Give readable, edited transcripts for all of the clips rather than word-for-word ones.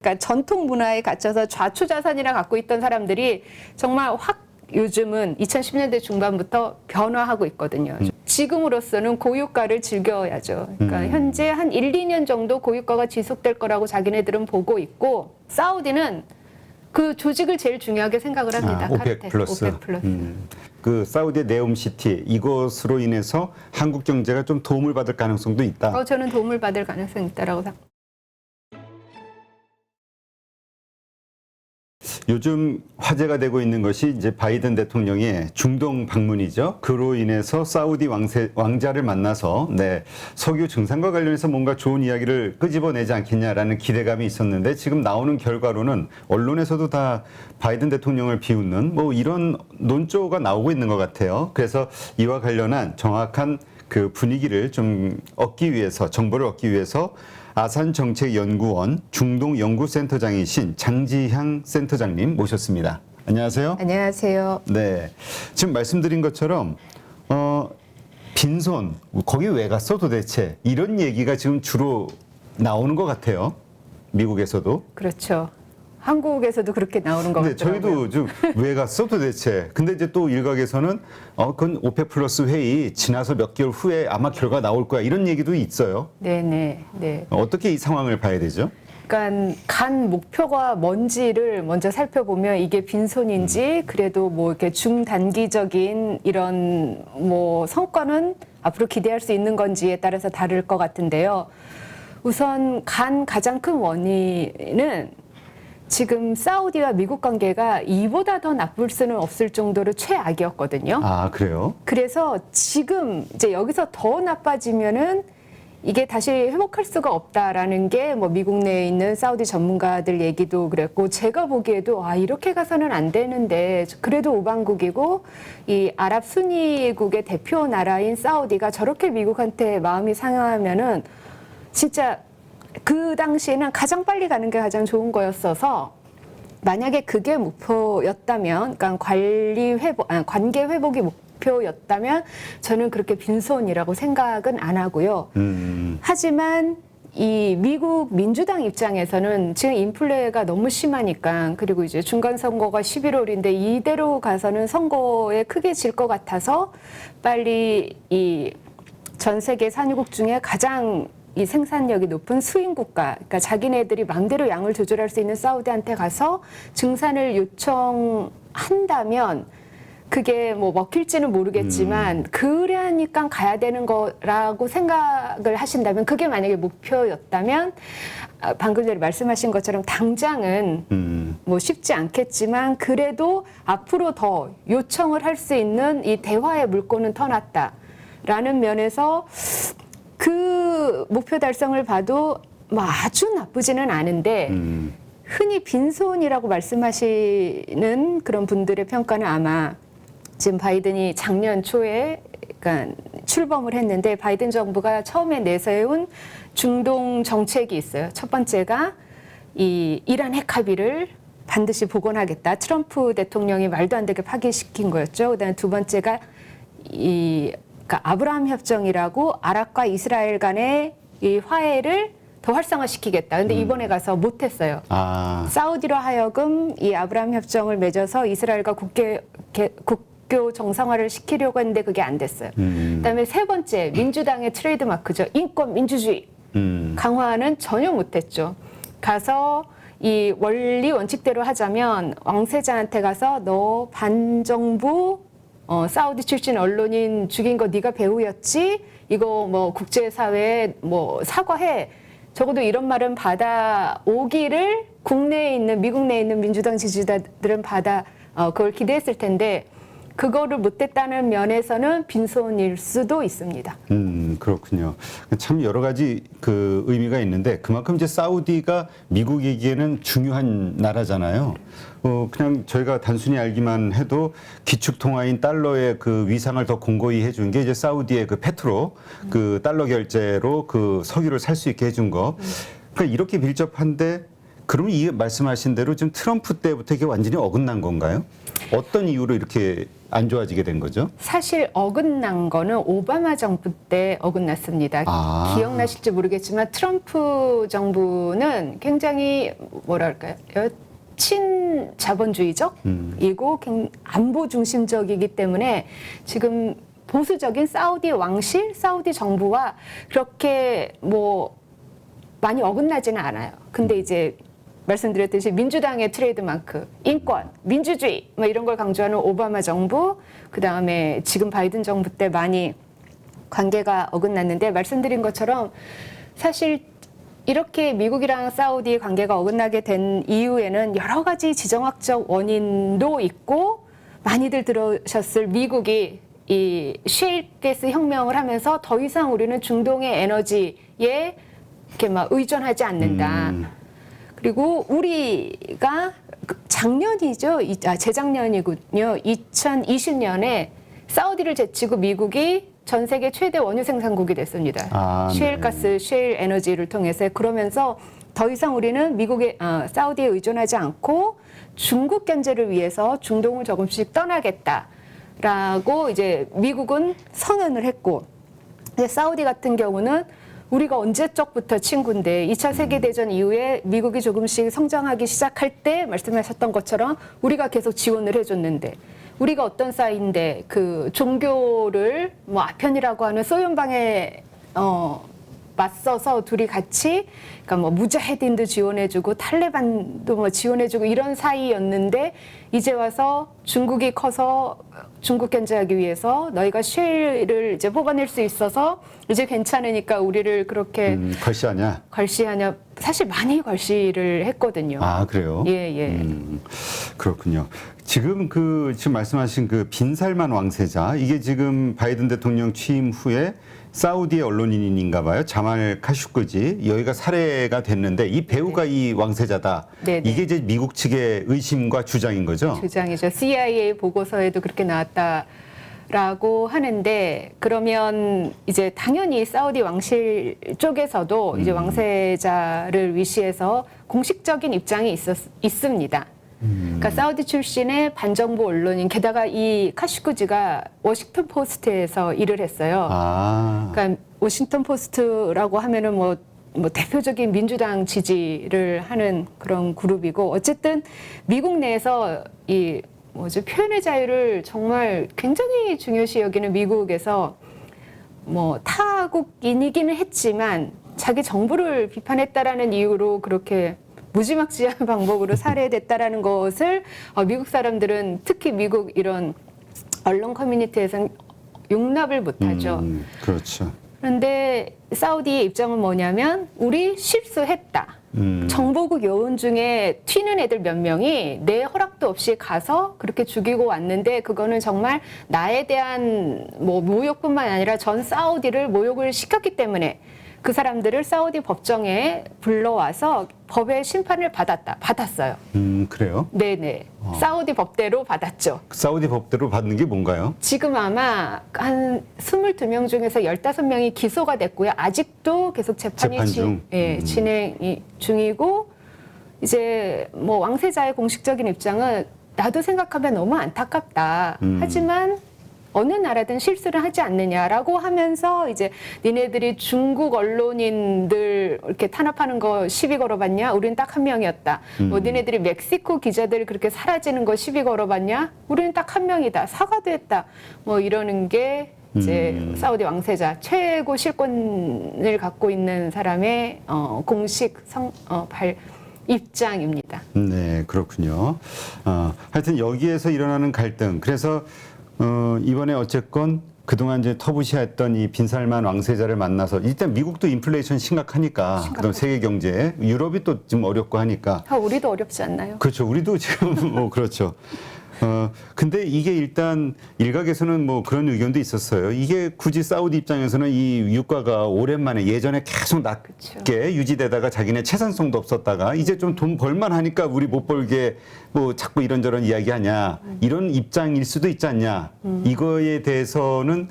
그러니까 전통 문화에 갇혀서 좌초자산이라 갖고 있던 사람들이 정말 확 요즘은 2010년대 중반부터 변화하고 있거든요. 지금으로서는 고유가를 즐겨야죠. 그러니까 현재 한 1, 2년 정도 고유가가 지속될 거라고 자기네들은 보고 있고, 사우디는 그 조직을 제일 중요하게 생각을 합니다. 오펙 플러스. 오펙 플러스. 그 사우디의 네옴시티, 이것으로 인해서 한국 경제가 좀 도움을 받을 가능성도 있다. 저는 도움을 받을 가능성이 있다라고 생각합니다. 요즘 화제가 되고 있는 것이 이제 바이든 대통령의 중동 방문이죠. 그로 인해서 사우디 왕자를 만나서 석유 증산과 관련해서 뭔가 좋은 이야기를 끄집어내지 않겠냐라는 기대감이 있었는데, 지금 나오는 결과로는 언론에서도 다 바이든 대통령을 비웃는 이런 논조가 나오고 있는 것 같아요. 그래서 이와 관련한 정확한 그 분위기를 좀 얻기 위해서, 정보를 얻기 위해서 아산정책연구원 중동연구센터장이신 장지향 센터장님 모셨습니다. 안녕하세요. 안녕하세요. 네, 지금 말씀드린 것처럼 빈손 거기 왜 갔어 도대체, 이런 얘기가 지금 주로 나오는 것 같아요. 미국에서도. 그렇죠. 한국에서도 그렇게 나오는 것 네, 같더라고요. 저희도 좀 왜 갔어 도대체. 근데 이제 또 일각에서는 그건 오펙 플러스 회의 지나서 몇 개월 후에 아마 결과 나올 거야, 이런 얘기도 있어요. 네네. 네. 어떻게 이 상황을 봐야 되죠? 그러니까 간 목표가 뭔지를 먼저 살펴보면 이게 빈손인지 그래도 이렇게 중단기적인 이런 성과는 앞으로 기대할 수 있는 건지에 따라서 다를 것 같은데요. 우선 가장 큰 원인은 지금 사우디와 미국 관계가 이보다 더 나쁠 수는 없을 정도로 최악이었거든요. 아, 그래요? 그래서 지금 이제 여기서 더 나빠지면은 이게 다시 회복할 수가 없다라는 게 미국 내에 있는 사우디 전문가들 얘기도 그랬고, 제가 보기에도 이렇게 가서는 안 되는데, 그래도 우방국이고 이 아랍 순위국의 대표 나라인 사우디가 저렇게 미국한테 마음이 상하면은 진짜 그 당시에는 가장 빨리 가는 게 가장 좋은 거였어서, 만약에 그게 목표였다면, 그러니까 관계 회복이 목표였다면 저는 그렇게 빈손이라고 생각은 안 하고요. 하지만 이 미국 민주당 입장에서는 지금 인플레가 너무 심하니까, 그리고 이제 중간 선거가 11월인데 이대로 가서는 선거에 크게 질 것 같아서 빨리 이 전 세계 산유국 중에 가장 이 생산력이 높은 수인 국가, 그러니까 자기네들이 마음대로 양을 조절할 수 있는 사우디한테 가서 증산을 요청한다면 그게 먹힐지는 모르겠지만 그러니까 가야 되는 거라고 생각을 하신다면, 그게 만약에 목표였다면 방금 전에 말씀하신 것처럼 당장은 쉽지 않겠지만 그래도 앞으로 더 요청을 할 수 있는 이 대화의 물꼬는 터놨다라는 면에서 그 목표 달성을 봐도 아주 나쁘지는 않은데, 흔히 빈손이라고 말씀하시는 그런 분들의 평가는 아마 지금 바이든이 작년 초에 그러니까 출범을 했는데, 바이든 정부가 처음에 내세운 중동 정책이 있어요. 첫 번째가 이 이란 핵 합의를 반드시 복원하겠다. 트럼프 대통령이 말도 안 되게 파기시킨 거였죠. 그다음에 두 번째가 그러니까 아브라함 협정이라고 아랍과 이스라엘 간의 이 화해를 더 활성화시키겠다. 근데 이번에 가서 못했어요. 사우디로 하여금 이 아브라함 협정을 맺어서 이스라엘과 국교 정상화를 시키려고 했는데 그게 안 됐어요. 그다음에 세 번째, 민주당의 트레이드 마크죠. 인권 민주주의 강화는 전혀 못했죠. 가서 이 원리 원칙대로 하자면 왕세자한테 가서 너 반정부 사우디 출신 언론인 죽인 거 네가 배우였지? 이거 국제사회에 사과해. 적어도 이런 말은 받아오기를 국내에 있는, 미국 내에 있는 민주당 지지자들은 그걸 기대했을 텐데, 그거를 못했다는 면에서는 빈손일 수도 있습니다. 그렇군요. 참 여러 가지 그 의미가 있는데, 그만큼 이제 사우디가 미국에게는 중요한 나라잖아요. 그냥 저희가 단순히 알기만 해도 기축통화인 달러의 그 위상을 더 공고히 해준 게 이제 사우디의 그 페트로, 그 달러 결제로 그 석유를 살 수 있게 해준 거. 그러니까 이렇게 밀접한데 그러면 이 말씀하신 대로 지금 트럼프 때부터 이게 완전히 어긋난 건가요? 어떤 이유로 이렇게 안 좋아지게 된 거죠? 사실 어긋난 거는 오바마 정부 때 어긋났습니다. 아. 기억나실지 모르겠지만 트럼프 정부는 굉장히 뭐랄까요? 친자본주의적이고 안보 중심적이기 때문에 지금 보수적인 사우디 왕실, 사우디 정부와 그렇게 뭐 많이 어긋나지는 않아요. 근데 이제 말씀드렸듯이 민주당의 트레이드마크, 인권, 민주주의 뭐 이런 걸 강조하는 오바마 정부, 그 다음에 지금 바이든 정부 때 많이 관계가 어긋났는데 말씀드린 것처럼 사실 이렇게 미국이랑 사우디 관계가 어긋나게 된 이유에는 여러 가지 지정학적 원인도 있고 많이들 들으셨을 미국이 이 셰일가스 혁명을 하면서 더 이상 우리는 중동의 에너지에 이렇게 막 의존하지 않는다. 그리고 우리가 작년이죠. 재작년이군요. 2020년에 사우디를 제치고 미국이 전 세계 최대 원유 생산국이 됐습니다. 아, 셰일가스, 네. 셰일 에너지를 통해서 그러면서 더 이상 우리는 미국의 사우디에 의존하지 않고 중국 견제를 위해서 중동을 조금씩 떠나겠다라고 이제 미국은 선언을 했고, 근데 사우디 같은 경우는 우리가 언제적부터 친구인데 2차 세계대전 이후에 미국이 조금씩 성장하기 시작할 때 말씀하셨던 것처럼 우리가 계속 지원을 해줬는데 우리가 어떤 사이인데 그 종교를 뭐 아편이라고 하는 소연방에 맞서서 둘이 같이 그러니까 뭐 무자헤딘도 지원해주고 탈레반도 뭐 지원해주고 이런 사이였는데 이제 와서 중국이 커서 중국 견제하기 위해서 너희가 셰일을 이제 뽑아낼 수 있어서 이제 괜찮으니까 우리를 그렇게 걸시하냐? 걸시하냐 사실 많이 걸시를 했거든요. 아, 그래요? 예. 그렇군요. 지금 말씀하신 그 빈살만 왕세자, 이게 지금 바이든 대통령 취임 후에 사우디의 언론인인가 봐요. 자말 카슈크지. 여기가 살해가 됐는데 이 배우가 이 왕세자다. 네네. 이게 이제 미국 측의 의심과 주장인 거죠. 주장이죠. CIA 보고서에도 그렇게 나왔다라고 하는데 그러면 이제 당연히 사우디 왕실 쪽에서도 이제 왕세자를 위시해서 공식적인 입장이 있습니다. 그러니까 사우디 출신의 반정부 언론인 게다가 이 카슈크지가 워싱턴 포스트에서 일을 했어요. 아. 그러니까 워싱턴 포스트라고 하면은 뭐 대표적인 민주당 지지를 하는 그런 그룹이고 어쨌든 미국 내에서 이 표현의 자유를 정말 굉장히 중요시 여기는 미국에서 뭐 타국인이기는 했지만 자기 정부를 비판했다라는 이유로 그렇게 무지막지한 방법으로 살해됐다라는 것을 미국 사람들은 특히 미국 이런 언론 커뮤니티에서는 용납을 못하죠. 그렇죠. 그런데 사우디의 입장은 뭐냐면 우리 실수했다. 정보국 요원 중에 튀는 애들 몇 명이 내 허락도 없이 가서 그렇게 죽이고 왔는데 그거는 정말 나에 대한 뭐 모욕뿐만 아니라 전 사우디를 모욕을 시켰기 때문에 그 사람들을 사우디 법정에 불러와서 법의 심판을 받았어요. 그래요? 네네. 사우디 법대로 받았죠. 사우디 법대로 받는 게 뭔가요? 지금 아마 한 22명 중에서 15명이 기소가 됐고요. 아직도 계속 재판 진행 중이고 이제 뭐 왕세자의 공식적인 입장은 나도 생각하면 너무 안타깝다. 하지만 어느 나라든 실수를 하지 않느냐라고 하면서 이제 니네들이 중국 언론인들 이렇게 탄압하는 거 시비 걸어봤냐? 우리는 딱 한 명이었다. 뭐 니네들이 멕시코 기자들 그렇게 사라지는 거 시비 걸어봤냐? 우리는 딱 한 명이다. 사과도 했다. 뭐 이러는 게 이제 사우디 왕세자 최고 실권을 갖고 있는 사람의 공식 입장입니다. 네, 그렇군요. 하여튼 여기에서 일어나는 갈등. 그래서 이번에 어쨌건 그동안 이제 터부시했던 이 빈살만 왕세자를 만나서 일단 미국도 인플레이션 심각하니까 그다음 세계 경제, 유럽이 또 좀 어렵고 하니까 우리도 어렵지 않나요? 그렇죠. 우리도 지금 뭐 그렇죠. 근데 이게 일단 일각에서는 뭐 그런 의견도 있었어요. 이게 굳이 사우디 입장에서는 이 유가가 오랜만에 예전에 계속 낮게 유지되다가 자기네 채산성도 없었다가 이제 좀 돈 벌만 하니까 우리 못 벌게 뭐 자꾸 이런저런 이야기하냐 이런 입장일 수도 있지 않냐. 이거에 대해서는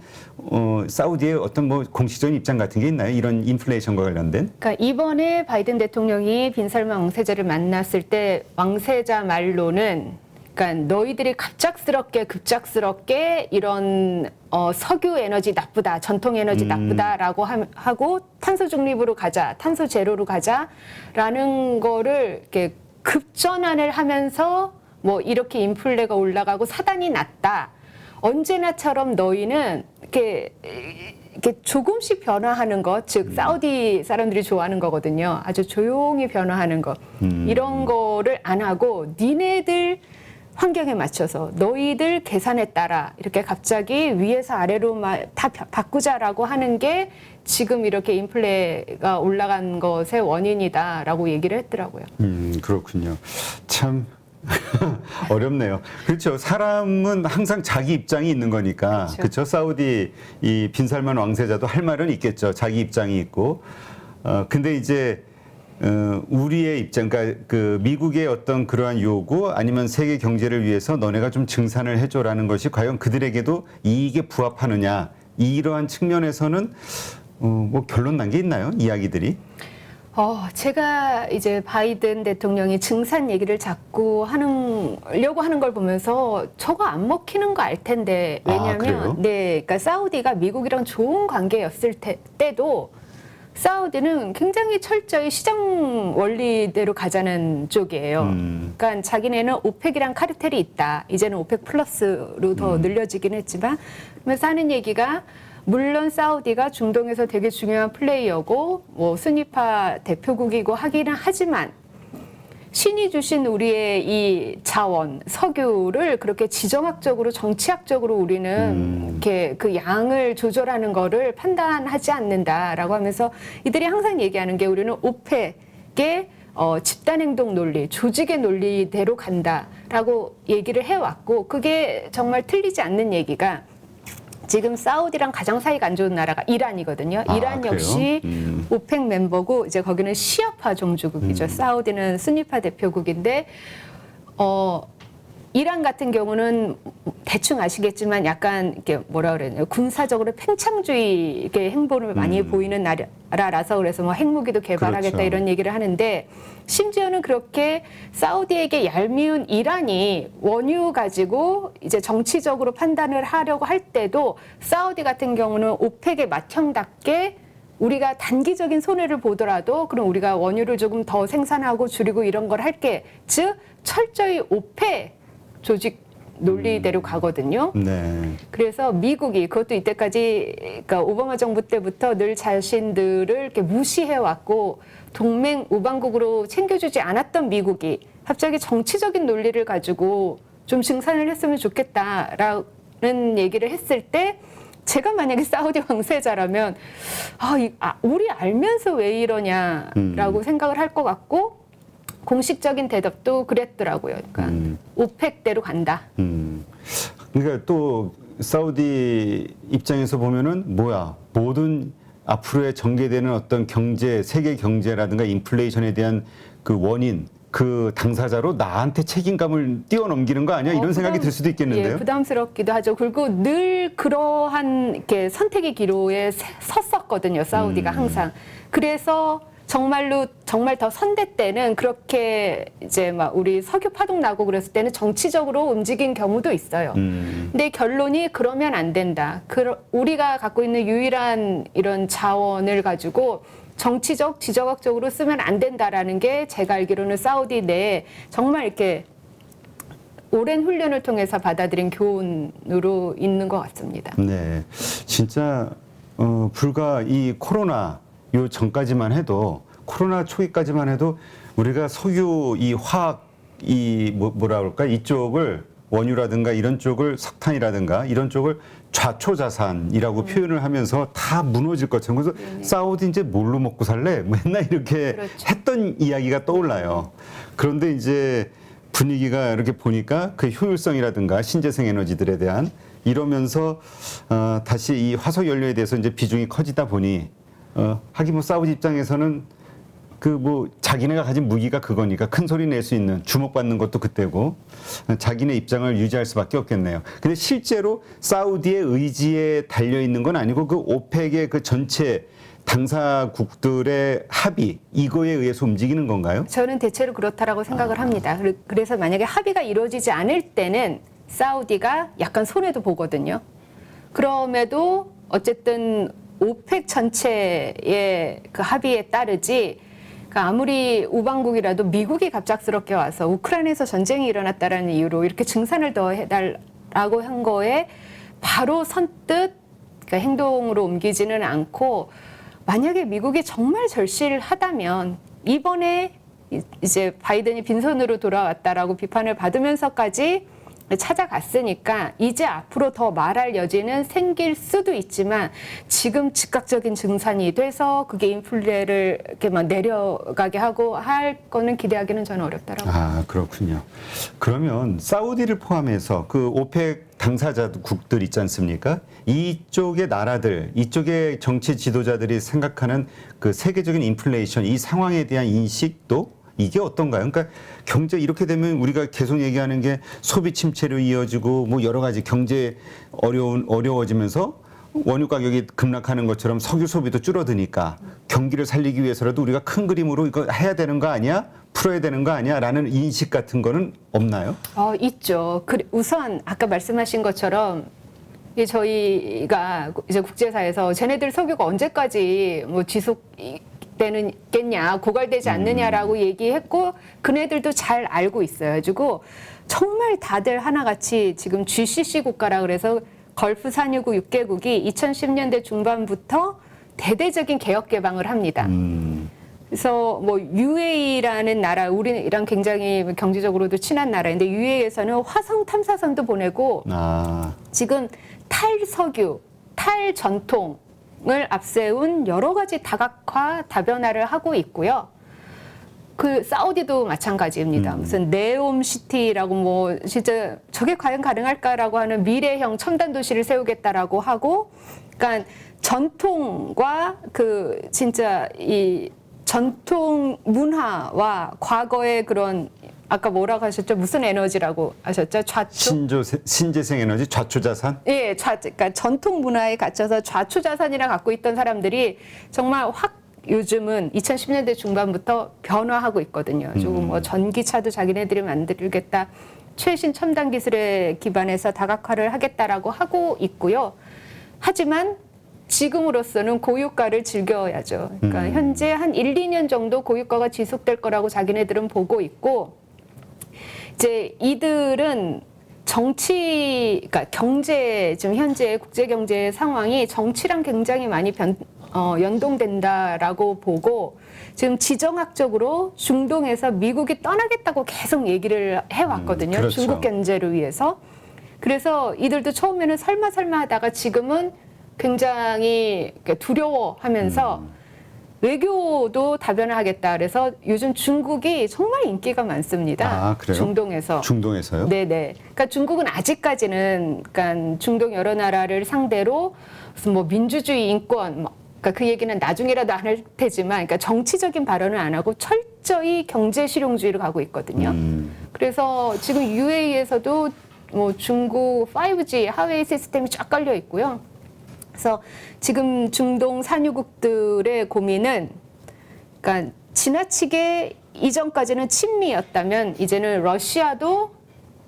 사우디의 어떤 뭐 공식적인 입장 같은 게 있나요? 이런 인플레이션과 관련된? 그러니까 이번에 바이든 대통령이 빈살만 왕세자를 만났을 때 왕세자 말로는 그러니까 너희들이 급작스럽게 이런 석유 에너지 나쁘다, 전통 에너지 나쁘다라고 하고 탄소 중립으로 가자, 탄소 제로로 가자라는 거를 이렇게 급전환을 하면서 뭐 이렇게 인플레가 올라가고 사단이 났다. 언제나처럼 너희는 이렇게 조금씩 변화하는 것, 즉 사우디 사람들이 좋아하는 거거든요. 아주 조용히 변화하는 것. 이런 거를 안 하고 니네들 환경에 맞춰서 너희들 계산에 따라 이렇게 갑자기 위에서 아래로 다 바꾸자라고 하는 게 지금 이렇게 인플레가 올라간 것의 원인이다라고 얘기를 했더라고요. 그렇군요. 참 어렵네요. 그렇죠. 사람은 항상 자기 입장이 있는 거니까. 그렇죠. 사우디 이 빈살만 왕세자도 할 말은 있겠죠. 자기 입장이 있고. 근데 이제 우리의 입장, 그러니까 그 미국의 어떤 그러한 요구 아니면 세계 경제를 위해서 너네가 좀 증산을 해줘라는 것이 과연 그들에게도 이익에 부합하느냐 이러한 측면에서는 뭐 결론 난 게 있나요? 이야기들이? 제가 이제 바이든 대통령이 증산 얘기를 자꾸 하려고 하는 걸 보면서 저거 안 먹히는 거 알 텐데 왜냐하면 그러니까 사우디가 미국이랑 좋은 관계였을 때도 사우디는 굉장히 철저히 시장 원리대로 가자는 쪽이에요. 그러니까 자기네는 오펙이랑 카르텔이 있다. 이제는 오펙 플러스로 더 늘려지긴 했지만 그러면서 하는 얘기가 물론 사우디가 중동에서 되게 중요한 플레이어고 뭐 순위파 대표국이고 하기는 하지만 신이 주신 우리의 이 자원, 석유를 그렇게 지정학적으로 정치학적으로 우리는 이렇게 그 양을 조절하는 거를 판단하지 않는다라고 하면서 이들이 항상 얘기하는 게 우리는 오펙의 집단행동 논리, 조직의 논리대로 간다라고 얘기를 해왔고 그게 정말 틀리지 않는 얘기가 지금 사우디랑 가장 사이가 안 좋은 나라가 이란이거든요. 이란 역시 오펙 멤버고 이제 거기는 시아파 종주국이죠. 사우디는 순위파 대표국인데 이란 같은 경우는 대충 아시겠지만 약간 이렇게 뭐라 그러냐 군사적으로 팽창주의 이렇게 행보를 많이 보이는 나라라서 그래서 뭐 핵무기도 개발하겠다 그렇죠. 이런 얘기를 하는데 심지어는 그렇게 사우디에게 얄미운 이란이 원유 가지고 이제 정치적으로 판단을 하려고 할 때도 사우디 같은 경우는 오펙의 맏형답게 우리가 단기적인 손해를 보더라도 그럼 우리가 원유를 조금 더 생산하고 줄이고 이런 걸 할게. 즉 철저히 오펙 조직 논리대로 가거든요. 네. 그래서 미국이 그것도 이때까지 그러니까 오바마 정부 때부터 늘 자신들을 이렇게 무시해왔고 동맹 우방국으로 챙겨주지 않았던 미국이 갑자기 정치적인 논리를 가지고 좀 증산을 했으면 좋겠다라는 얘기를 했을 때 제가 만약에 사우디 왕세자라면 우리 알면서 왜 이러냐라고 생각을 할 것 같고 공식적인 대답도 그랬더라고요. 그러니까 오펙대로 간다. 그러니까 또 사우디 입장에서 보면은 뭐야 모든 앞으로의 전개되는 어떤 경제, 세계 경제라든가 인플레이션에 대한 그 원인, 그 당사자로 나한테 책임감을 뛰어넘기는 거 아니야? 이런 생각이 들 수도 있겠는데요. 예, 부담스럽기도 하죠. 그리고 늘 그러한 이렇게 선택의 기로에 섰었거든요. 사우디가 항상. 그래서 정말 더 선대 때는 그렇게 이제 막 우리 석유 파동 나고 그랬을 때는 정치적으로 움직인 경우도 있어요. 근데 결론이 그러면 안 된다. 우리가 갖고 있는 유일한 이런 자원을 가지고 정치적, 지정학적으로 쓰면 안 된다라는 게 제가 알기로는 사우디 내에 정말 이렇게 오랜 훈련을 통해서 받아들인 교훈으로 있는 것 같습니다. 네, 진짜 불과 이 코로나 요 전까지만 해도 코로나 초기까지만 해도 우리가 석유 이 화학 이 뭐라 그럴까 이쪽을 원유라든가 이런 쪽을 석탄이라든가 이런 쪽을 좌초자산이라고 표현을 하면서 다 무너질 것처럼 그래서 사우디 이제 뭘로 먹고 살래? 맨날 이렇게 그렇죠. 했던 이야기가 떠올라요. 그런데 이제 분위기가 이렇게 보니까 그 효율성이라든가 신재생 에너지들에 대한 이러면서 다시 이 화석 연료에 대해서 이제 비중이 커지다 보니 하긴 뭐 사우디 입장에서는 그 뭐 자기네가 가진 무기가 그거니까 큰 소리 낼 수 있는 주목받는 것도 그때고 자기네 입장을 유지할 수밖에 없겠네요. 근데 실제로 사우디의 의지에 달려 있는 건 아니고 그 오펙의 그 전체 당사국들의 합의 이거에 의해서 움직이는 건가요? 저는 대체로 그렇다라고 생각을 합니다. 그래서 만약에 합의가 이루어지지 않을 때는 사우디가 약간 손해도 보거든요. 그럼에도 어쨌든 오펙 전체의 그 합의에 따르지, 그러니까 아무리 우방국이라도 미국이 갑작스럽게 와서 우크라이나에서 전쟁이 일어났다라는 이유로 이렇게 증산을 더 해달라고 한 거에 바로 선뜻 그러니까 행동으로 옮기지는 않고, 만약에 미국이 정말 절실하다면 이번에 이제 바이든이 빈손으로 돌아왔다라고 비판을 받으면서까지 찾아갔으니까 이제 앞으로 더 말할 여지는 생길 수도 있지만, 지금 즉각적인 증산이 돼서 그게 인플레를 이렇게 막 내려가게 하고 할 거는 기대하기는 저는 어렵다라고. 아, 그렇군요. 그러면 사우디를 포함해서 그 오펙 당사자국들 있지 않습니까? 이쪽의 나라들, 이쪽의 정치 지도자들이 생각하는 그 세계적인 인플레이션, 이 상황에 대한 인식도 이게 어떤가요? 그러니까 경제 이렇게 되면 우리가 계속 얘기하는 게 소비 침체로 이어지고 뭐 여러 가지 경제 어려워지면서 원유 가격이 급락하는 것처럼 석유 소비도 줄어드니까 경기를 살리기 위해서라도 우리가 큰 그림으로 이거 해야 되는 거 아니야? 풀어야 되는 거 아니야? 라는 인식 같은 거는 없나요? 있죠. 우선 아까 말씀하신 것처럼 저희가 이제 국제사에서 쟤네들 석유가 언제까지 뭐 지속되겠냐, 고갈되지 않느냐라고 얘기했고, 그네들도 잘 알고 있어요. 가지고 정말 다들 하나같이 지금 GCC 국가라 그래서 걸프 산유국 6개국이 2010년대 중반부터 대대적인 개혁 개방을 합니다. 그래서 뭐 UAE라는 나라, 우리랑 굉장히 경제적으로도 친한 나라인데 UAE에서는 화성 탐사선도 보내고 지금 탈석유, 탈전통을 앞세운 여러 가지 다각화, 다변화를 하고 있고요. 그 사우디도 마찬가지입니다. 무슨 네옴시티라고 뭐 진짜 저게 과연 가능할까라고 하는 미래형 첨단 도시를 세우겠다라고 하고, 그러니까 전통과 그 진짜 이 전통 문화와 과거의 그런 아까 뭐라고 하셨죠? 무슨 에너지라고 하셨죠? 신재생 에너지, 좌초자산? 예, 그러니까 전통 문화에 갇혀서 좌초자산이라 갖고 있던 사람들이 정말 확 요즘은 2010년대 중반부터 변화하고 있거든요. 조금 뭐 전기차도 자기네들이 만들겠다, 최신 첨단 기술에 기반해서 다각화를 하겠다라고 하고 있고요. 하지만 지금으로서는 고유가를 즐겨야죠. 그러니까 현재 한 1, 2년 정도 고유가가 지속될 거라고 자기네들은 보고 있고, 이제 이들은 정치, 그러니까 경제, 지금 현재 국제 경제 상황이 정치랑 굉장히 많이 연동된다라고 보고, 지금 지정학적으로 중동에서 미국이 떠나겠다고 계속 얘기를 해왔거든요. 그렇죠. 중국 견제를 위해서. 그래서 이들도 처음에는 설마 하다가 지금은 굉장히 두려워하면서 외교도 다변화하겠다. 그래서 요즘 중국이 정말 인기가 많습니다. 그래요? 중동에서. 중동에서요? 네네. 그러니까 중국은 아직까지는 그러니까 중동 여러 나라를 상대로 무슨 뭐 민주주의, 인권, 그러니까 그 얘기는 나중에라도 안 할 테지만, 그러니까 정치적인 발언을 안 하고 철저히 경제 실용주의를 가고 있거든요. 그래서 지금 UAE에서도 뭐 중국 5G 하웨이 시스템이 쫙 깔려 있고요. 그래서 지금 중동 산유국들의 고민은, 그러니까 지나치게 이전까지는 친미였다면 이제는 러시아도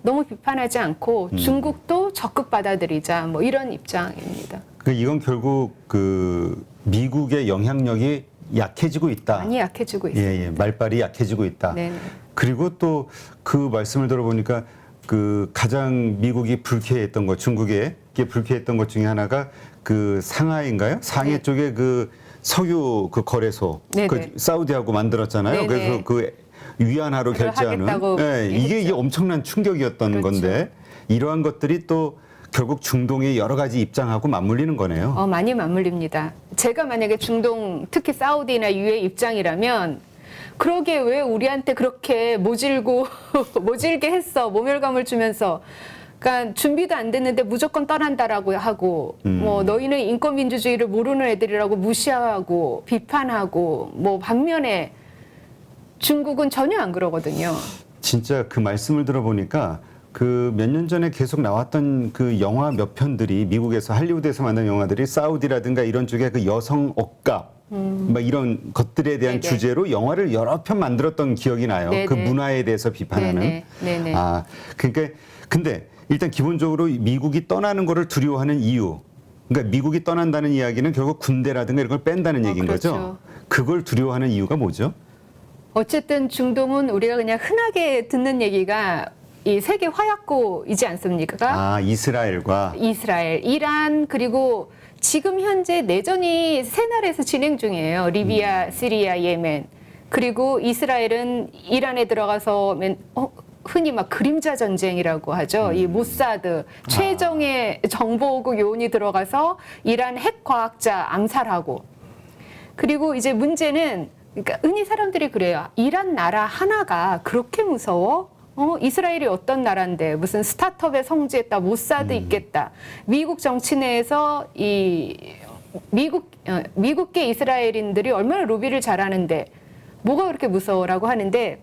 너무 비판하지 않고 중국도 적극 받아들이자, 뭐 이런 입장입니다. 이건 결국 그 미국의 영향력이 약해지고 있다. 많이 약해지고 있습니다. 예, 말발이 약해지고 있다. 네네. 그리고 또 그 말씀을 들어보니까 그 가장 미국이 불쾌했던 것, 중국에 불쾌했던 것 중에 하나가 그 상하이인가요? 상해 네. 쪽에 그 석유 그 거래소, 네네. 그 사우디하고 만들었잖아요. 네네. 그래서 그 위안화로 결제하는. 하겠다고 예, 이게 했죠. 엄청난 충격이었던 그렇죠. 건데, 이러한 것들이 또 결국 중동의 여러 가지 입장하고 맞물리는 거네요. 많이 맞물립니다. 제가 만약에 중동, 특히 사우디나 UAE 입장이라면 그러게 왜 우리한테 그렇게 모질게 했어. 모멸감을 주면서. 그러니까 준비도 안 됐는데 무조건 떠난다라고 하고 뭐 너희는 인권민주주의를 모르는 애들이라고 무시하고 비판하고 뭐 반면에 중국은 전혀 안 그러거든요. 진짜 그 말씀을 들어보니까 그 몇 년 전에 계속 나왔던 그 영화 몇 편들이 미국에서 할리우드에서 만든 영화들이 사우디라든가 이런 쪽에 그 여성 억압 막 이런 것들에 대한 네네. 주제로 영화를 여러 편 만들었던 기억이 나요. 네네. 그 문화에 대해서 비판하는. 네네. 아, 그러니까 근데 일단 기본적으로 미국이 떠나는 거를 두려워하는 이유. 그러니까 미국이 떠난다는 이야기는 결국 군대라든가 이런 걸 뺀다는 얘기인 그렇죠. 거죠. 그걸 두려워하는 이유가 뭐죠? 어쨌든 중동은 우리가 그냥 흔하게 듣는 얘기가 이 세계 화약고이지 않습니까? 아, 이스라엘과 이스라엘, 이란 그리고 지금 현재 내전이 세 나라에서 진행 중이에요. 리비아, 시리아, 예멘. 그리고 이스라엘은 이란에 들어가서 흔히 막 그림자 전쟁이라고 하죠. 이 모사드 최정의 정보국 요원이 들어가서 이란 핵 과학자 암살하고. 그리고 이제 문제는 그러니까 흔히 사람들이 그래요. 이란 나라 하나가 그렇게 무서워? 이스라엘이 어떤 나라인데 무슨 스타트업에 성지했다, 모사드 있겠다. 미국 정치 내에서 이 미국계 이스라엘인들이 얼마나 로비를 잘하는데 뭐가 그렇게 무서워라고 하는데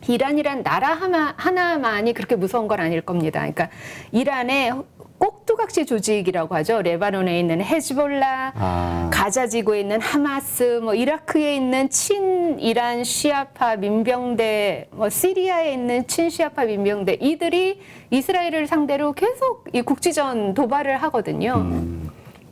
이란이란 나라 하나만이 그렇게 무서운 건 아닐 겁니다. 그러니까 이란의 꼭두각시 조직이라고 하죠. 레바논에 있는 헤즈볼라, 가자 지구에 있는 하마스, 뭐 이라크에 있는 친이란 시아파 민병대, 뭐 시리아에 있는 친시아파 민병대 이들이 이스라엘을 상대로 계속 이 국지전 도발을 하거든요.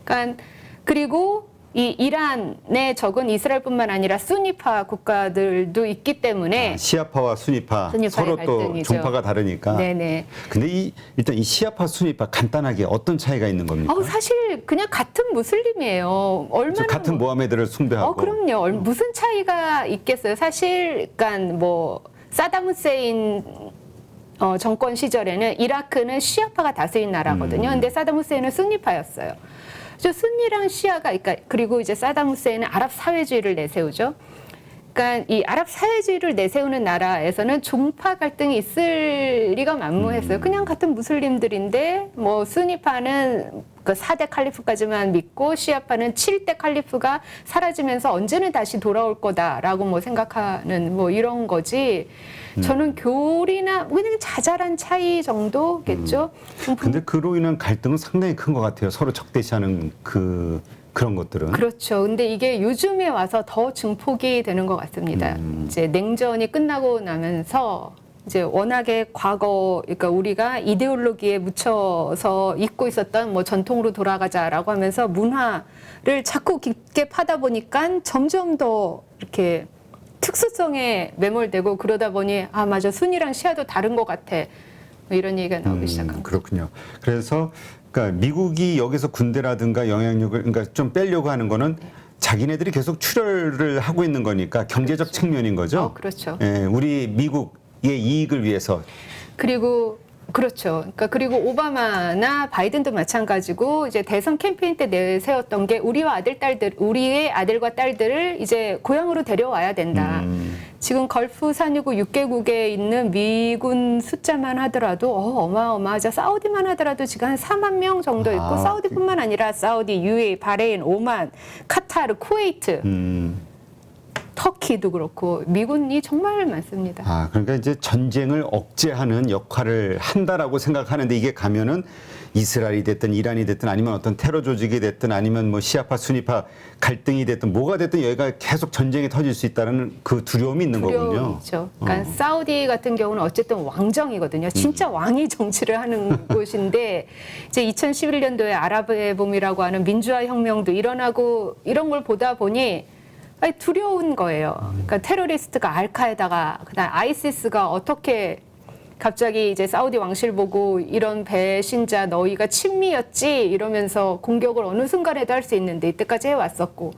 그러니까 그리고 이 이란의 적은 이스라엘뿐만 아니라 수니파 국가들도 있기 때문에 시아파와 수니파 수니파의 서로 또 갈등이죠. 종파가 다르니까. 네네. 근데 일단 이 시아파 수니파 간단하게 어떤 차이가 있는 겁니까? 사실 그냥 같은 무슬림이에요. 얼마나 같은 모하메드를 숭배하고. 그럼요. 무슨 차이가 있겠어요. 사실, 그러니까 뭐 사담 후세인 정권 시절에는 이라크는 시아파가 다스린 나라거든요. 근데 사담 후세인은 순니파였어요. 순니랑 시아가, 그러니까 그리고 이제 사담 후세인은 아랍 사회주의를 내세우죠. 그러니까 이 아랍 사회주의를 내세우는 나라에서는 종파 갈등이 있을 리가 만무했어요. 그냥 같은 무슬림들인데 뭐 순니파는 그 4대 칼리프까지만 믿고 시아파는 7대 칼리프가 사라지면서 언제는 다시 돌아올 거다라고 뭐 생각하는 뭐 이런 거지. 저는 교리나 그냥 자잘한 차이 정도겠죠. 근데 그로 인한 갈등은 상당히 큰 것 같아요. 서로 적대시하는 그런 것들은. 그렇죠. 근데 이게 요즘에 와서 더 증폭이 되는 것 같습니다. 이제 냉전이 끝나고 나면서 이제 워낙에 과거, 그러니까 우리가 이데올로기에 묻혀서 잊고 있었던 뭐 전통으로 돌아가자라고 하면서 문화를 자꾸 깊게 파다 보니까 점점 더 이렇게 특수성에 매몰되고 그러다 보니 맞아 순이랑 시아도 다른 것 같아 뭐 이런 얘기가 나오기 시작한 거죠. 그렇군요. 그래서 그러니까 미국이 여기서 군대라든가 영향력을 그러니까 좀 빼려고 하는 거는 자기네들이 계속 출혈을 하고 있는 거니까 경제적 그렇죠. 측면인 거죠. 그렇죠. 예, 우리 미국의 이익을 위해서. 그리고 그렇죠. 그러니까 그리고 오바마나 바이든도 마찬가지고 이제 대선 캠페인 때 내세웠던 게 우리의 아들과 딸들을 이제 고향으로 데려와야 된다. 지금 걸프 산유국 6개국에 있는 미군 숫자만 하더라도 어마어마하죠. 사우디만 하더라도 지금 한 4만 명 정도 있고 사우디뿐만 아니라 사우디, UAE, 바레인, 오만, 카타르, 쿠웨이트. 터키도 그렇고 미군이 정말 많습니다. 그러니까 이제 전쟁을 억제하는 역할을 한다라고 생각하는데 이게 가면은 이스라엘이 됐든 이란이 됐든 아니면 어떤 테러 조직이 됐든 아니면 뭐 시아파 수니파 갈등이 됐든 뭐가 됐든 여기가 계속 전쟁이 터질 수 있다는 그 두려움이 있는 거군요. 두려움이죠. 그러니까 사우디 같은 경우는 어쨌든 왕정이거든요. 진짜 왕이 정치를 하는 곳인데 이제 2011년도에 아랍의 봄이라고 하는 민주화 혁명도 일어나고 이런 걸 보다 보니 두려운 거예요. 그러니까 테러리스트가 알카에다가 그다음 아이시스가 어떻게 갑자기 이제 사우디 왕실 보고 이런 배신자 너희가 친미였지 이러면서 공격을 어느 순간에도 할 수 있는데 이때까지 해왔었고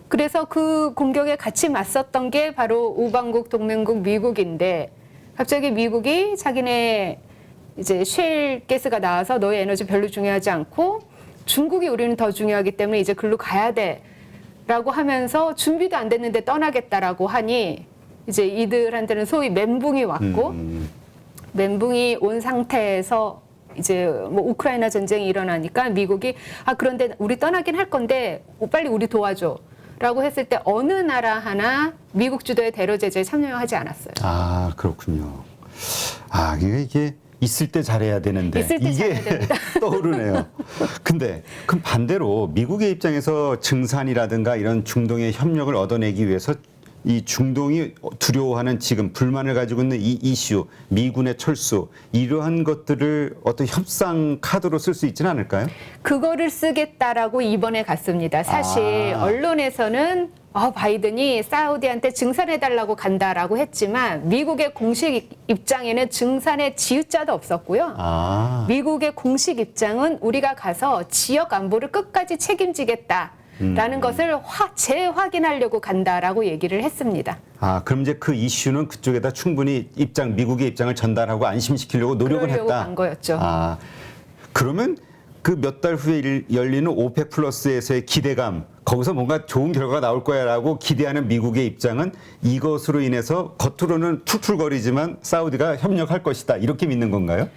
그래서 그 공격에 같이 맞섰던 게 바로 우방국 동맹국 미국인데 갑자기 미국이 자기네 이제 쉘 가스가 나와서 너희 에너지 별로 중요하지 않고 중국이 우리는 더 중요하기 때문에 이제 글로 가야 돼. 라고 하면서 준비도 안 됐는데 떠나겠다라고 하니 이제 이들한테는 소위 멘붕이 왔고 멘붕이 온 상태에서 이제 뭐 우크라이나 전쟁이 일어나니까 미국이 그런데 우리 떠나긴 할 건데 빨리 우리 도와줘 라고 했을 때 어느 나라 하나 미국 주도의 대러 제재에 참여하지 않았어요. 아, 그렇군요. 이게 있을 때 잘해야 되는데 있을 때 이게 잘해야 됩니다. 떠오르네요. 근데 그럼 반대로 미국의 입장에서 증산이라든가 이런 중동의 협력을 얻어내기 위해서 이 중동이 두려워하는 지금 불만을 가지고 있는 이 이슈, 미군의 철수, 이러한 것들을 어떤 협상 카드로 쓸 수 있지는 않을까요? 그거를 쓰겠다라고 이번에 갔습니다. 사실 언론에서는 바이든이 사우디한테 증산해달라고 간다라고 했지만 미국의 공식 입장에는 증산의 지읒자도 없었고요. 미국의 공식 입장은 우리가 가서 지역 안보를 끝까지 책임지겠다라는 것을 재확인하려고 간다라고 얘기를 했습니다. 그럼 이제 그 이슈는 그쪽에다 충분히 미국의 입장을 전달하고 안심시키려고 노력을 그러려고 했다. 간 거였죠. 그러면 그 몇 달 후에 열리는 오펙 플러스에서의 기대감, 거기서 뭔가 좋은 결과가 나올 거야라고 기대하는 미국의 입장은 이것으로 인해서 겉으로는 툴툴거리지만 사우디가 협력할 것이다, 이렇게 믿는 건가요?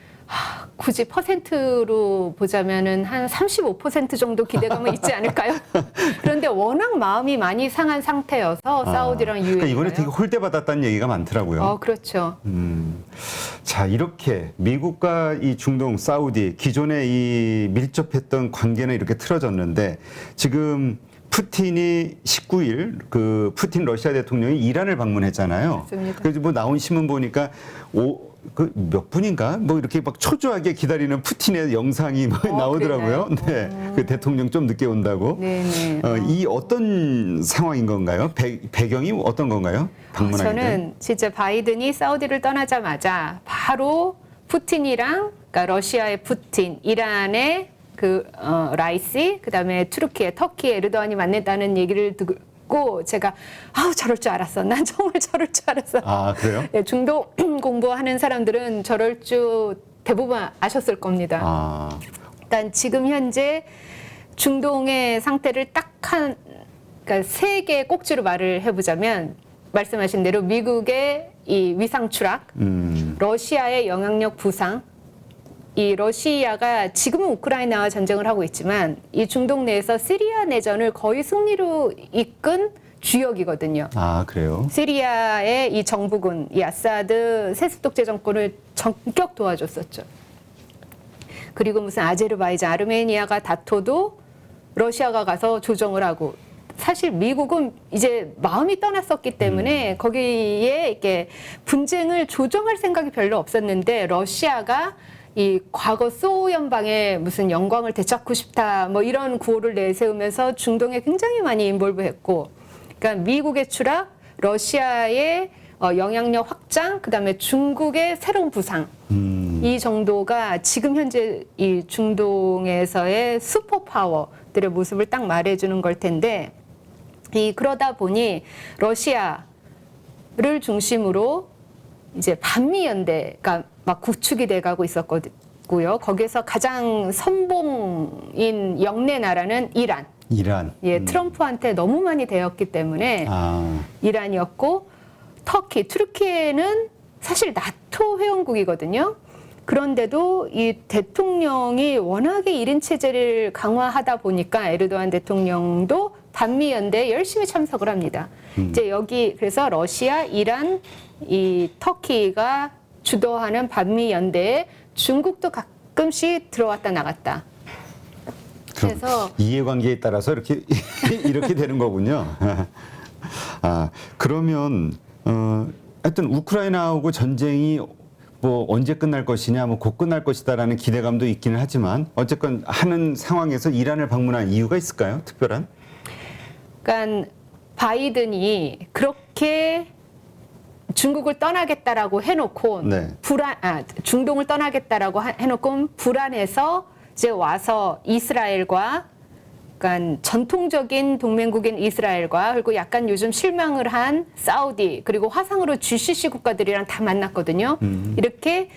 굳이 퍼센트로 보자면은 한 35% 정도 기대감은 있지 않을까요? 그런데 워낙 마음이 많이 상한 상태여서 사우디랑 UAE가요. 그러니까 이번에 되게 홀대받았다는 얘기가 많더라고요. 그렇죠. 자, 이렇게 미국과 이 중동 사우디 기존에 이 밀접했던 관계는 이렇게 틀어졌는데 지금 푸틴이 19일 그 푸틴 러시아 대통령이 이란을 방문했잖아요. 맞습니다. 그래서 뭐 나온 신문 보니까 그 몇 분인가 뭐 이렇게 막 초조하게 기다리는 푸틴의 영상이 나오더라고요. 네, 그 대통령 좀 늦게 온다고. 네네. 이 어떤 상황인 건가요? 배경이 어떤 건가요? 방문하게 된? 저는 진짜 바이든이 사우디를 떠나자마자 바로 푸틴이랑, 그러니까 러시아의 푸틴, 이란의 라이시, 그다음에 투르키의 터키의 에르도안이 만났다는 얘기를 듣고 제가 저럴 줄 알았어. 난 정말 저럴 줄 알았어. 그래요? 네, 중동 공부하는 사람들은 저럴 줄 대부분 아셨을 겁니다. 일단 지금 현재 중동의 상태를 그러니까 세 개의 꼭지로 말을 해보자면 말씀하신 대로 미국의 이 위상 추락, 러시아의 영향력 부상. 이 러시아가 지금은 우크라이나와 전쟁을 하고 있지만 이 중동 내에서 시리아 내전을 거의 승리로 이끈 주역이거든요. 그래요? 시리아의 이 정부군, 이 아사드 세습독재 정권을 전격 도와줬었죠. 그리고 무슨 아제르바이잔, 아르메니아가 다퉈도 러시아가 가서 조정을 하고, 사실 미국은 이제 마음이 떠났었기 때문에 거기에 이렇게 분쟁을 조정할 생각이 별로 없었는데 러시아가 이 과거 소연방의 무슨 영광을 되찾고 싶다 뭐 이런 구호를 내세우면서 중동에 굉장히 많이 인볼브했고, 그러니까 미국의 추락, 러시아의 영향력 확장, 그다음에 중국의 새로운 부상, 이 정도가 지금 현재 이 중동에서의 슈퍼파워들의 모습을 딱 말해주는 걸 텐데, 그러다 보니 러시아를 중심으로 이제 반미연대가 막 구축이 돼가고 있었고요. 거기에서 가장 선봉인 영내 나라는 이란. 트럼프한테 너무 많이 대었기 때문에 이란이었고, 투르키에는 사실 나토 회원국이거든요. 그런데도 이 대통령이 워낙에 1인 체제를 강화하다 보니까 에르도안 대통령도 반미 연대에 열심히 참석을 합니다. 이제 여기 그래서 러시아, 이란, 이 터키가 주도하는 반미 연대에 중국도 가끔씩 들어왔다 나갔다. 그래서 이해관계에 따라서 이렇게 되는 거군요. 그러면 하여튼 우크라이나하고 전쟁이 뭐 언제 끝날 것이냐, 뭐 곧 끝날 것이다라는 기대감도 있기는 하지만 어쨌건 하는 상황에서 이란을 방문한 이유가 있을까요? 특별한? 그러니까 바이든이 그렇게 중국을 떠나겠다라고 해놓고 중동을 떠나겠다라고 해놓고 불안해서 이제 와서 이스라엘과, 그러니까 전통적인 동맹국인 이스라엘과, 그리고 약간 요즘 실망을 한 사우디, 그리고 화상으로 GCC 국가들이랑 다 만났거든요. 이렇게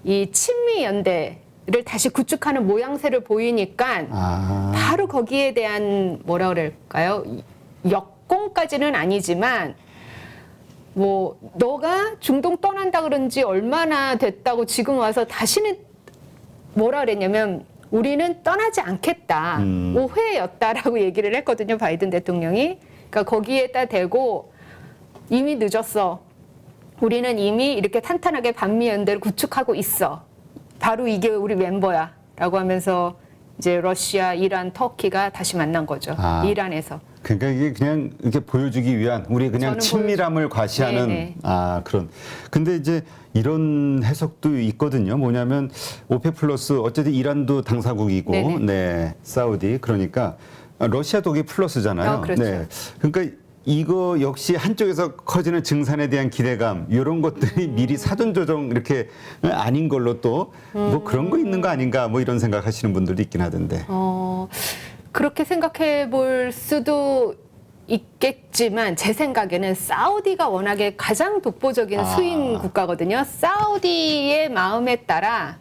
이 친미 연대를 다시 구축하는 모양새를 보이니까 바로 거기에 대한 뭐라 그럴까요? 역공까지는 아니지만 뭐 너가 중동 떠난다 그런지 얼마나 됐다고 지금 와서 다시는 뭐라 그랬냐면 우리는 떠나지 않겠다. 오해였다라고 얘기를 했거든요. 바이든 대통령이. 그러니까 거기에다 대고 이미 늦었어. 우리는 이미 이렇게 탄탄하게 반미 연대를 구축하고 있어. 바로 이게 우리 멤버야. 라고 하면서 이제 러시아, 이란, 터키가 다시 만난 거죠. 이란에서. 그러니까 이게 그냥 이렇게 보여주기 위한 우리 그냥 친밀함을 과시하는 네네. 그런. 근데 이제 이런 해석도 있거든요. 뭐냐면 오페 플러스 어쨌든 이란도 당사국이고, 네네. 네, 사우디 그러니까 러시아도 그게 플러스잖아요. 그렇죠. 네, 그러니까 이거 역시 한쪽에서 커지는 증산에 대한 기대감 이런 것들이 미리 사전 조정 이렇게 아닌 걸로 또 뭐 그런 거 있는 거 아닌가 뭐 이런 생각하시는 분들도 있긴 하던데. 그렇게 생각해 볼 수도 있겠지만 제 생각에는 사우디가 워낙에 가장 독보적인 수인 국가거든요. 사우디의 마음에 따라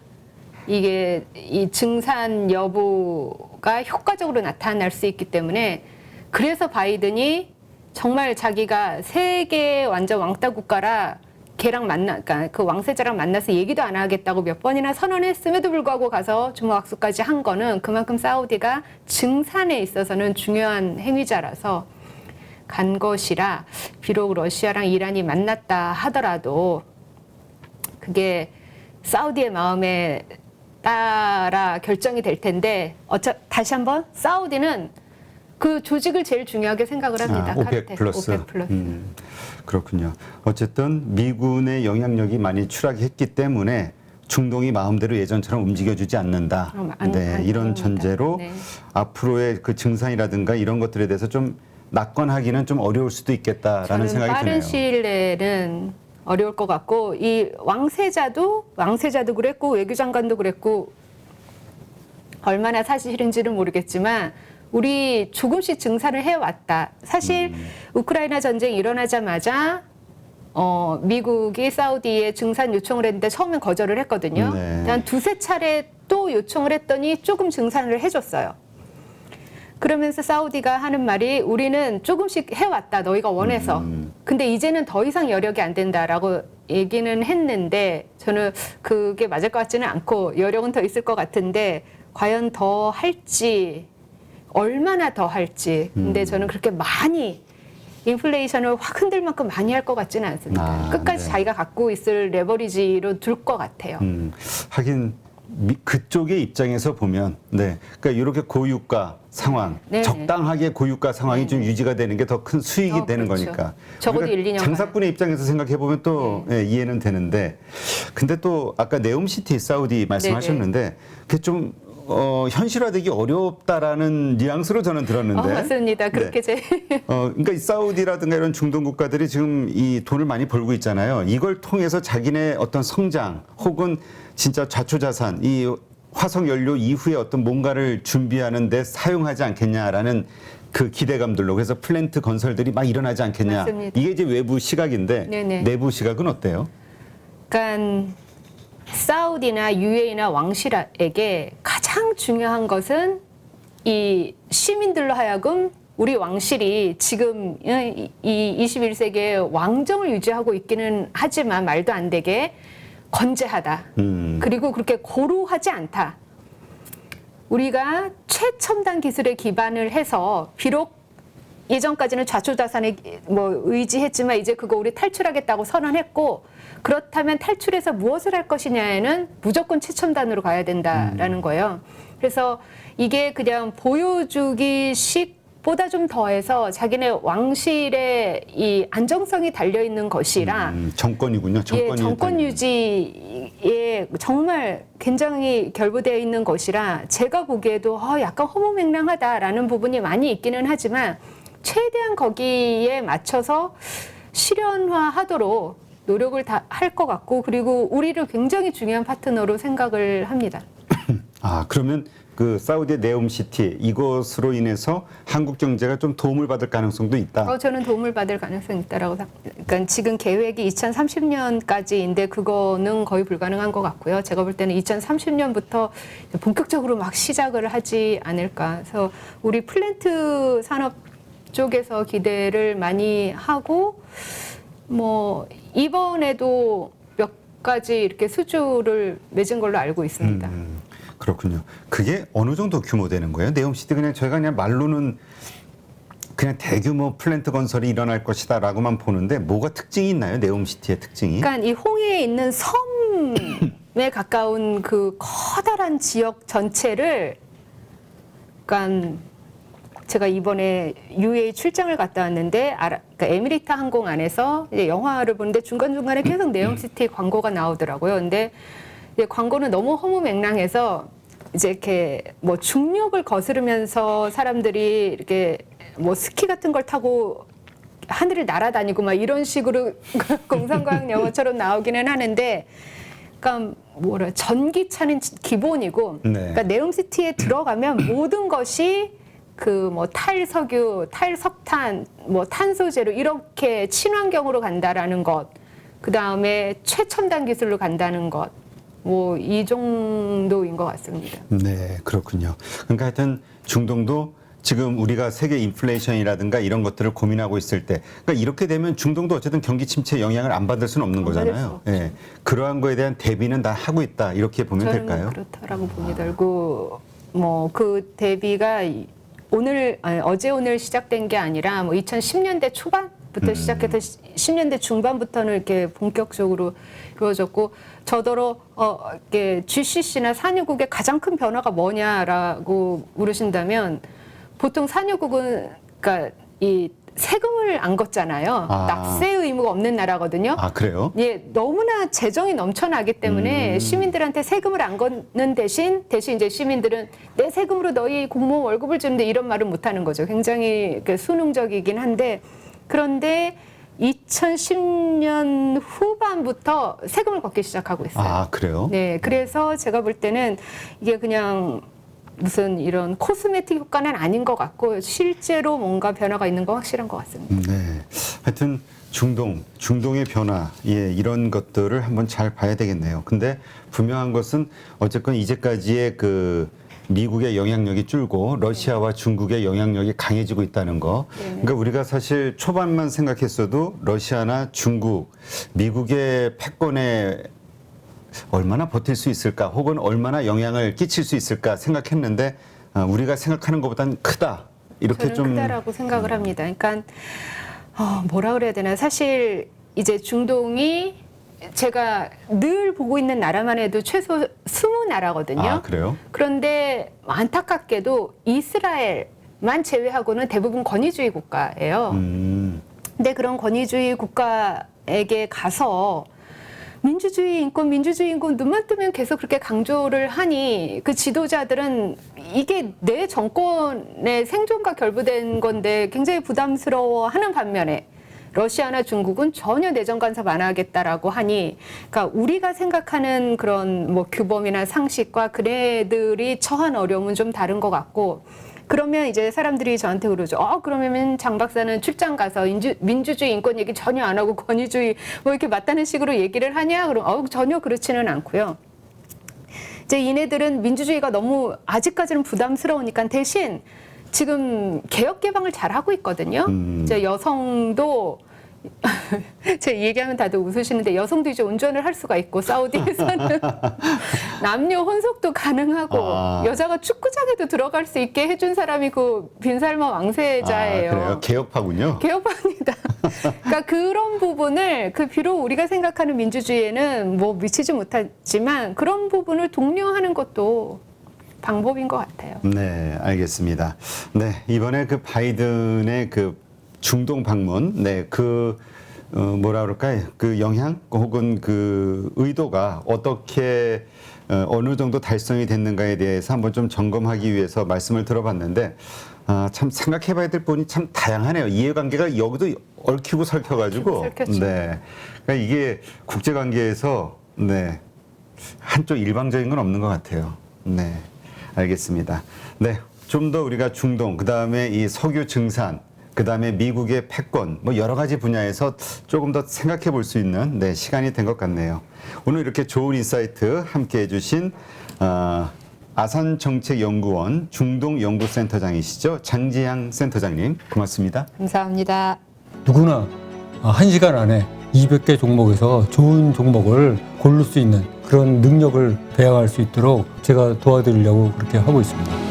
이게 이 증산 여부가 효과적으로 나타날 수 있기 때문에 그래서 바이든이 정말 자기가 세계 완전 왕따 국가라 걔랑 그러니까 그 왕세자랑 만나서 얘기도 안 하겠다고 몇 번이나 선언했음에도 불구하고 가서 주먹악수까지 한 거는 그만큼 사우디가 증산에 있어서는 중요한 행위자라서 간 것이라 비록 러시아랑 이란이 만났다 하더라도 그게 사우디의 마음에 따라 결정이 될 텐데 다시 한번 사우디는 그 조직을 제일 중요하게 생각을 합니다. 오펙 플러스. 오펙 플러스. 그렇군요. 어쨌든 미군의 영향력이 많이 추락했기 때문에 중동이 마음대로 예전처럼 움직여주지 않는다. 네, 이런 전제로 네. 앞으로의 그 증산이라든가 이런 것들에 대해서 좀 낙관하기는 좀 어려울 수도 있겠다라는 생각이 드네요. 빠른 시일 내에는 어려울 것 같고 이 왕세자도 그랬고 외교장관도 그랬고 얼마나 사실인지는 모르겠지만 우리 조금씩 증산을 해왔다. 사실 우크라이나 전쟁이 일어나자마자 미국이 사우디에 증산 요청을 했는데 처음엔 거절을 했거든요. 네. 한 두세 차례 또 요청을 했더니 조금 증산을 해줬어요. 그러면서 사우디가 하는 말이 우리는 조금씩 해왔다. 너희가 원해서. 근데 이제는 더 이상 여력이 안 된다라고 얘기는 했는데 저는 그게 맞을 것 같지는 않고 여력은 더 있을 것 같은데 과연 더 할지 얼마나 더 할지. 근데 저는 그렇게 많이 인플레이션을 확 흔들 만큼 많이 할 것 같지는 않습니다. 끝까지 네. 자기가 갖고 있을 레버리지로 둘 것 같아요. 하긴 그쪽의 입장에서 보면, 네, 그러니까 이렇게 고유가 상황, 네네. 적당하게 고유가 상황이 좀 유지가 되는 게 더 큰 수익이 되는 그렇죠. 거니까. 적어도 우리가 1, 2년간. 장사꾼의 입장에서 생각해 보면 또 이해는 되는데, 근데 또 아까 네옴시티 사우디 말씀하셨는데, 그게 좀 현실화되기 어렵다라는 뉘앙스로 저는 들었는데. 맞습니다. 그렇게 네. 그러니까 이 사우디라든가 이런 중동 국가들이 지금 이 돈을 많이 벌고 있잖아요. 이걸 통해서 자기네 어떤 성장 혹은 진짜 좌초자산, 이 화석 연료 이후에 어떤 뭔가를 준비하는 데 사용하지 않겠냐라는 그 기대감들로 그래서 플랜트 건설들이 막 일어나지 않겠냐. 맞습니다. 이게 이제 외부 시각인데 네네. 내부 시각은 어때요? 그러니까 사우디나 UAE나 왕실에게 가장 중요한 것은 이 시민들로 하여금 우리 왕실이 지금 이 21세기의 왕정을 유지하고 있기는 하지만 말도 안 되게 건재하다. 그리고 그렇게 고루하지 않다. 우리가 최첨단 기술에 기반을 해서 비록 예전까지는 좌초자산에 뭐 의지했지만 이제 그거 우리 탈출하겠다고 선언했고 그렇다면 탈출해서 무엇을 할 것이냐에는 무조건 최첨단으로 가야 된다라는 거예요. 그래서 이게 그냥 보여주기식보다 좀 더해서 자기네 왕실의 이 안정성이 달려 있는 것이라 정권이군요. 정권 유지에 정말 굉장히 결부되어 있는 것이라 제가 보기에도 약간 허무맹랑하다라는 부분이 많이 있기는 하지만 최대한 거기에 맞춰서 실현화하도록 노력을 다 할 것 같고 그리고 우리를 굉장히 중요한 파트너로 생각을 합니다. 그러면 그 사우디의 네옴시티 이것으로 인해서 한국 경제가 좀 도움을 받을 가능성도 있다. 저는 도움을 받을 가능성이 있다라고 그러니까 지금 계획이 2030년까지인데 그거는 거의 불가능한 것 같고요. 제가 볼 때는 2030년부터 본격적으로 막 시작을 하지 않을까. 그래서 우리 플랜트 산업 쪽에서 기대를 많이 하고 뭐 이번에도 몇 가지 이렇게 수주를 맺은 걸로 알고 있습니다. 그렇군요. 그게 어느 정도 규모 되는 거예요? 네옴시티 그냥 저희가 그냥 말로는 그냥 대규모 플랜트 건설이 일어날 것이다라고만 보는데 뭐가 특징이 있나요? 네옴시티의 특징이? 그러니까 이 홍해에 있는 섬에 가까운 그 커다란 지역 전체를 그러니까 제가 이번에 UAE 출장을 갔다 왔는데 그러니까 에미리트 항공 안에서 이제 영화를 보는데 중간중간에 계속 네옴시티 광고가 나오더라고요. 근데 이제 광고는 너무 허무맹랑해서 이제 이렇게 뭐 중력을 거스르면서 사람들이 이렇게 뭐 스키 같은 걸 타고 하늘을 날아다니고 막 이런 식으로 공상과학 영화처럼 나오기는 하는데, 그러니까 뭐라 전기차는 기본이고, 네. 그러니까 네옴시티에 들어가면 모든 것이 그 뭐 탈석유, 탈석탄, 뭐 탄소제로 이렇게 친환경으로 간다라는 것, 그 다음에 최첨단 기술로 간다는 것, 뭐 이 정도인 것 같습니다. 네, 그렇군요. 그러니까 하여튼 중동도 지금 우리가 세계 인플레이션이라든가 이런 것들을 고민하고 있을 때, 그러니까 이렇게 되면 중동도 어쨌든 경기 침체 영향을 안 받을 수는 없는 거잖아요. 예, 그러한 거에 대한 대비는 다 하고 있다 이렇게 보면 저는 될까요? 그렇다라고 봅니다. 그리고 뭐 그 대비가 어제 오늘 시작된 게 아니라 뭐 2010년대 초반부터 시작해서 10년대 중반부터는 이렇게 본격적으로 이루어졌고, 저더러 이렇게 GCC나 산유국의 가장 큰 변화가 뭐냐라고 물으신다면 보통 산유국은 그러니까 이 세금을 안 걷잖아요. 납세 의무가 없는 나라거든요. 아, 그래요? 예, 너무나 재정이 넘쳐나기 때문에 시민들한테 세금을 안 걷는 대신 이제 시민들은 내 세금으로 너희 공무원 월급을 주는데 이런 말은 못 하는 거죠. 굉장히 순응적이긴 한데, 그런데 2010년 후반부터 세금을 걷기 시작하고 있어요. 아, 그래요? 네, 그래서 제가 볼 때는 이게 그냥 무슨 이런 코스메틱 효과는 아닌 것 같고 실제로 뭔가 변화가 있는 건 확실한 것 같습니다. 네. 하여튼 중동의 변화, 예, 이런 것들을 한번 잘 봐야 되겠네요. 근데 분명한 것은 어쨌건 이제까지의 그 미국의 영향력이 줄고 러시아와 중국의 영향력이 강해지고 있다는 거. 그러니까 우리가 사실 초반만 생각했어도 러시아나 중국, 미국의 패권에 얼마나 버틸 수 있을까, 혹은 얼마나 영향을 끼칠 수 있을까 생각했는데 우리가 생각하는 것보다는 크다. 이렇게 저는 좀 크다라고 생각을 합니다. 그러니까 뭐라 그래야 되나, 사실 이제 중동이 제가 늘 보고 있는 나라만 해도 최소 20나라거든요. 아, 그래요? 그런데 안타깝게도 이스라엘만 제외하고는 대부분 권위주의 국가예요. 근데 그런 권위주의 국가에게 가서 민주주의 인권 눈만 뜨면 계속 그렇게 강조를 하니 그 지도자들은 이게 내 정권의 생존과 결부된 건데 굉장히 부담스러워하는 반면에 러시아나 중국은 전혀 내정 간섭 안 하겠다라고 하니, 그러니까 우리가 생각하는 그런 뭐 규범이나 상식과 그네들이 처한 어려움은 좀 다른 것 같고, 그러면 이제 사람들이 저한테 그러죠. 그러면 장 박사는 출장 가서 민주주의 인권 얘기 전혀 안 하고 권위주의 뭐 이렇게 맞다는 식으로 얘기를 하냐? 그럼 전혀 그렇지는 않고요. 이제 이네들은 민주주의가 너무 아직까지는 부담스러우니까 대신 지금 개혁 개방을 잘 하고 있거든요. 이제 여성도 제가 얘기하면 다들 웃으시는데 여성도 이제 운전을 할 수가 있고, 사우디에서는 남녀 혼속도 가능하고 여자가 축구장에도 들어갈 수 있게 해준 사람이 그 빈살마 왕세자예요. 그래요? 개혁파군요. 개혁파입니다. 그러니까 그런 부분을 비록 우리가 생각하는 민주주의에는 뭐 미치지 못하지만 그런 부분을 독려하는 것도 방법인 것 같아요. 네, 알겠습니다. 네, 이번에 그 바이든의 그 중동 방문, 네, 뭐라 그럴까요? 그 영향 혹은 그 의도가 어떻게 어느 정도 달성이 됐는가에 대해서 한번 좀 점검하기 위해서 말씀을 들어봤는데, 참 생각해봐야 될 부분이 참 다양하네요. 이해관계가 여기도 얽히고 설켜가지고, 설켰죠. 네, 그러니까 이게 국제관계에서 네 한쪽 일방적인 건 없는 것 같아요. 네, 알겠습니다. 네, 좀 더 우리가 중동, 그 다음에 이 석유 증산, 그 다음에 미국의 패권, 뭐 여러 가지 분야에서 조금 더 생각해 볼 수 있는 시간이 된 것 같네요. 오늘 이렇게 좋은 인사이트 함께 해주신 아산정책연구원 중동연구센터장이시죠. 장지향 센터장님 고맙습니다. 감사합니다. 누구나 1시간 안에 200개 종목에서 좋은 종목을 고를 수 있는 그런 능력을 배양할 수 있도록 제가 도와드리려고 그렇게 하고 있습니다.